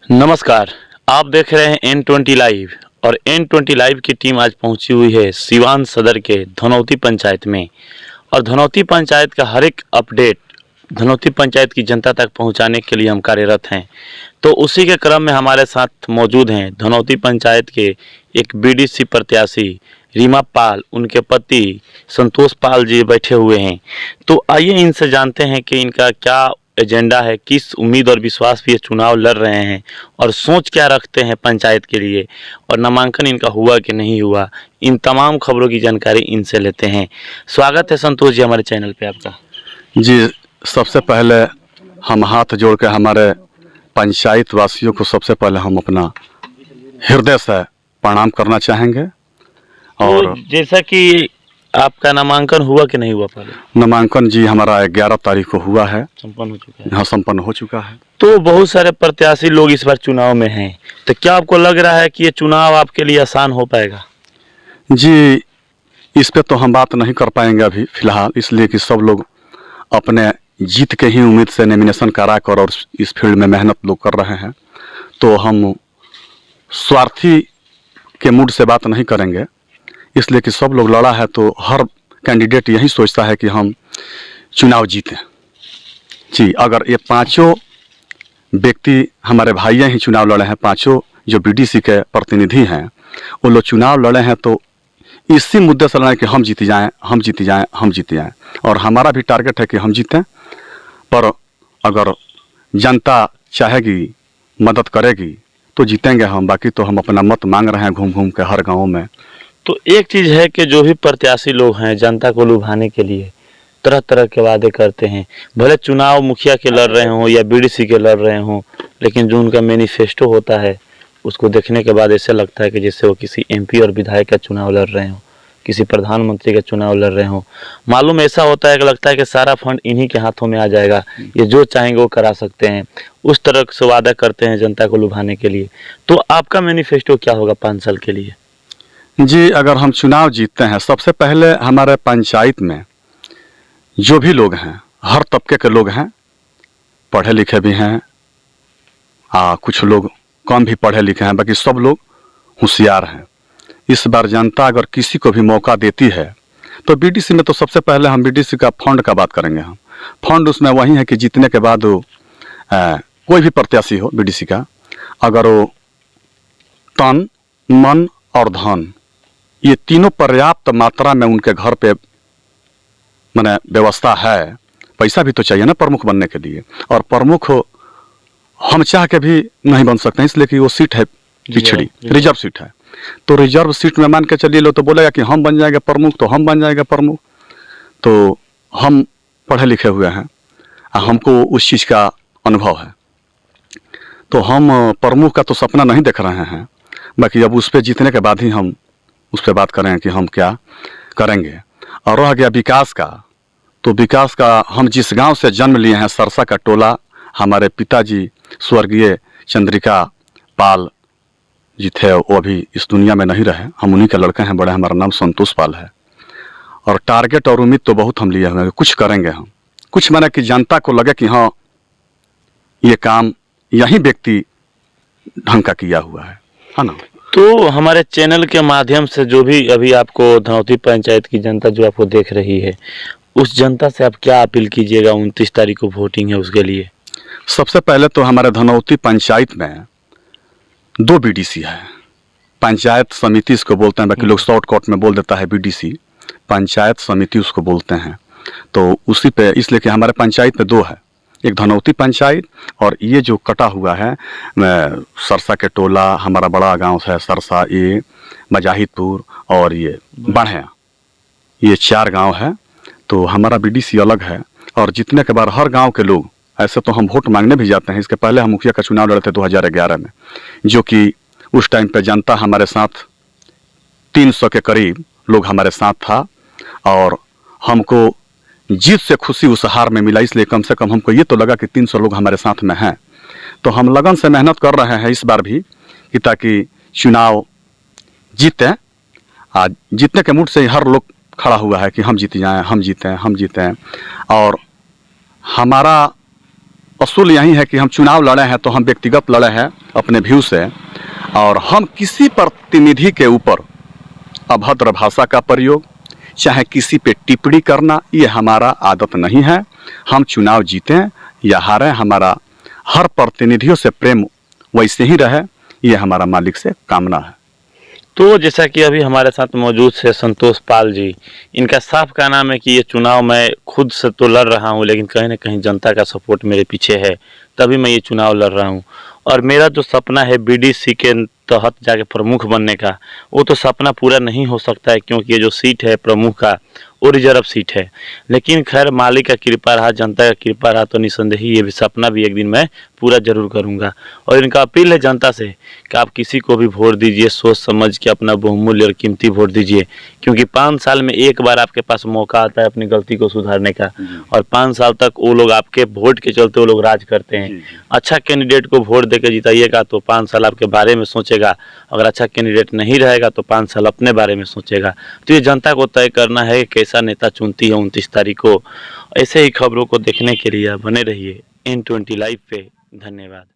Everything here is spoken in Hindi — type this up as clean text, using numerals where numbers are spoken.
नमस्कार। आप देख रहे हैं N20 लाइव और N20 लाइव की टीम आज पहुंची हुई है सिवान सदर के धनौती पंचायत में और धनौती पंचायत का हर एक अपडेट धनौती पंचायत की जनता तक पहुंचाने के लिए हम कार्यरत हैं। तो उसी के क्रम में हमारे साथ मौजूद हैं धनौती पंचायत के एक बीडीसी प्रत्याशी रीमा पाल, उनके पति संतोष पाल जी बैठे हुए हैं। तो आइए इनसे जानते हैं कि इनका क्या एजेंडा है, किस उम्मीद और विश्वास पे ये चुनाव लड़ रहे हैं और सोच क्या रखते हैं पंचायत के लिए, और नामांकन इनका हुआ कि नहीं हुआ। इन तमाम खबरों की जानकारी इनसे लेते हैं। स्वागत है संतोष जी हमारे चैनल पे आपका। जी, सबसे पहले हम हाथ जोड़ के हमारे पंचायत वासियों को सबसे पहले हम अपना हृदय से प्रणाम करना चाहेंगे। और तो जैसा कि आपका नामांकन हुआ कि नहीं हुआ, पहले नामांकन जी हमारा 11 तारीख को हुआ है, संपन्न हो चुका है। यहाँ संपन्न हो चुका है। तो बहुत सारे प्रत्याशी लोग इस बार चुनाव में हैं, तो क्या आपको लग रहा है कि ये चुनाव आपके लिए आसान हो पाएगा? जी, इस पे तो हम बात नहीं कर पाएंगे अभी फ़िलहाल, इसलिए कि सब लोग अपने जीत के ही उम्मीद से नॉमिनेशन करा कर और इस फील्ड में मेहनत लोग कर रहे हैं। तो हम स्वार्थी के मूड से बात नहीं करेंगे, इसलिए कि सब लोग लड़ा है तो हर कैंडिडेट यही सोचता है कि हम चुनाव जीतें। जी, अगर ये पांचों व्यक्ति हमारे भाइयों ही चुनाव लड़े हैं, पांचों जो बीडीसी के प्रतिनिधि हैं वो लोग चुनाव लड़े हैं, तो इसी मुद्दे से लड़े कि हम जीत जाएं, हम जीत जाएं, हम जीत जाएं। और हमारा भी टारगेट है कि हम जीतें, पर अगर जनता चाहेगी, मदद करेगी तो जीतेंगे हम। बाकी तो हम अपना मत मांग रहे हैं घूम घूम के हर गाँव में। तो एक चीज़ है कि जो भी प्रत्याशी लोग हैं जनता को लुभाने के लिए तरह तरह के वादे करते हैं, भले चुनाव मुखिया के लड़ रहे हों या बीडीसी के लड़ रहे हों, लेकिन जो उनका मैनिफेस्टो होता है उसको देखने के बाद ऐसा लगता है कि जैसे वो किसी एमपी और विधायक का चुनाव लड़ रहे हों, किसी प्रधानमंत्री का चुनाव लड़ रहे हों। मालूम ऐसा होता है कि लगता है कि सारा फंड इन्हीं के हाथों में आ जाएगा, ये जो चाहेंगे वो करा सकते हैं। उस तरह से वादा करते हैं जनता को लुभाने के लिए। तो आपका मैनिफेस्टो क्या होगा 5 साल के लिए? जी, अगर हम चुनाव जीतते हैं, सबसे पहले हमारे पंचायत में जो भी लोग हैं, हर तबके के लोग हैं, पढ़े लिखे भी हैं, कुछ लोग कम भी पढ़े लिखे हैं, बाकी सब लोग होशियार हैं। इस बार जनता अगर किसी को भी मौका देती है तो बीडीसी में तो सबसे पहले हम बीडीसी का फंड का बात करेंगे। हम फंड उसमें वही है कि जीतने के बाद कोई भी प्रत्याशी हो बीडीसी का, अगर वो तन, मन और धन ये तीनों पर्याप्त मात्रा में उनके घर पे माने व्यवस्था है, पैसा भी तो चाहिए ना प्रमुख बनने के लिए। और प्रमुख हम चाह के भी नहीं बन सकते हैं, इसलिए कि वो सीट है पिछड़ी, रिजर्व सीट है। तो रिजर्व सीट में मान के चलिए लो तो बोलेगा कि हम बन जाएंगे प्रमुख, तो हम बन जाएंगे प्रमुख। तो हम पढ़े लिखे हुए हैं, हमको उस चीज़ का अनुभव है, तो हम प्रमुख का तो सपना नहीं देख रहे हैं। बाकी अब उस पर जीतने के बाद ही हम उस पर बात करें कि हम क्या करेंगे। और रह गया विकास का, तो विकास का हम जिस गांव से जन्म लिए हैं, सरसा का टोला, हमारे पिताजी स्वर्गीय चंद्रिका पाल जी थे, वो अभी इस दुनिया में नहीं रहे, हम उन्हीं के लड़के हैं बड़े। हमारा नाम संतोष पाल है। और टारगेट और उम्मीद तो बहुत हम लिए हुए हैं, कुछ करेंगे हम, कुछ माने कि जनता को लगे कि हाँ ये काम यही व्यक्ति ढंग का किया हुआ है ना। तो हमारे चैनल के माध्यम से जो भी अभी आपको धनौती पंचायत की जनता जो आपको देख रही है, उस जनता से आप क्या अपील कीजिएगा? 29 तारीख को वोटिंग है उसके लिए। सबसे पहले तो हमारे धनौती पंचायत में 2 बीडीसी है। पंचायत समिति इसको बोलते हैं, बाकी लोग शॉर्टकट में बोल देता है बीडीसी, पंचायत समिति उसको बोलते हैं। तो उसी पे, इसलिए कि हमारे पंचायत में 2 है, एक धनौती पंचायत और ये जो कटा हुआ है सरसा के टोला, हमारा बड़ा गांव है सरसा, ये मजाहिदपुर और ये बढ़िया, ये 4 गांव है। तो हमारा बीडीसी अलग है। और जीतने के बाद हर गांव के लोग, ऐसे तो हम वोट मांगने भी जाते हैं, इसके पहले हम मुखिया का चुनाव लड़े थे 2011 में, जो कि उस टाइम पे जनता हमारे साथ 300 के करीब लोग हमारे साथ था। और हमको जीत से खुशी उस हार में मिला, इसलिए कम से कम हमको ये तो लगा कि 300 लोग हमारे साथ में हैं। तो हम लगन से मेहनत कर रहे हैं इस बार भी कि ताकि चुनाव जीतें। आज जीतने के मूड से हर लोग खड़ा हुआ है कि हम जीत जाएं, हम जीतें, हम जीतें। और हमारा असूल यही है कि हम चुनाव लड़े हैं तो हम व्यक्तिगत लड़े हैं अपने व्यू से, और हम किसी प्रतिनिधि के ऊपर अभद्र भाषा का प्रयोग चाहे किसी पे टिप्पणी करना, ये हमारा आदत नहीं है। हम चुनाव जीतें या हारें, हमारा हर प्रतिनिधियों से प्रेम वैसे ही रहे, ये हमारा मालिक से कामना है। तो जैसा कि अभी हमारे साथ मौजूद है संतोष पाल जी, इनका साफ कहना है कि ये चुनाव मैं खुद से तो लड़ रहा हूँ, लेकिन कहीं ना कहीं जनता का सपोर्ट मेरे पीछे है, तभी मैं ये चुनाव लड़ रहा हूँ। और मेरा जो सपना है बीडीसी के तहत जाके प्रमुख बनने का, वो तो सपना पूरा नहीं हो सकता है, क्योंकि ये जो सीट है प्रमुख का वो रिजर्व सीट है। लेकिन खैर मालिक का कृपा रहा, जनता का कृपा रहा, तो निसंदेह ये भी सपना भी एक दिन मैं पूरा जरूर करूँगा। और इनका अपील है जनता से कि आप किसी को भी वोट दीजिए, सोच समझ के अपना बहुमूल्य और कीमती वोट दीजिए, क्योंकि 5 साल में एक बार आपके पास मौका आता है अपनी गलती को सुधारने का, और 5 साल तक वो लोग आपके वोट के चलते वो लोग राज करते हैं। अच्छा कैंडिडेट को वोट देकर जिताइएगा तो 5 साल आपके बारे में सोचेगा, अगर अच्छा कैंडिडेट नहीं रहेगा तो 5 साल अपने बारे में सोचेगा। तो ये जनता को तय करना है कि कैसा नेता चुनती है 29 तारीख को। ऐसे ही खबरों को देखने के लिए बने रहिए N20 लाइव पे। धन्यवाद।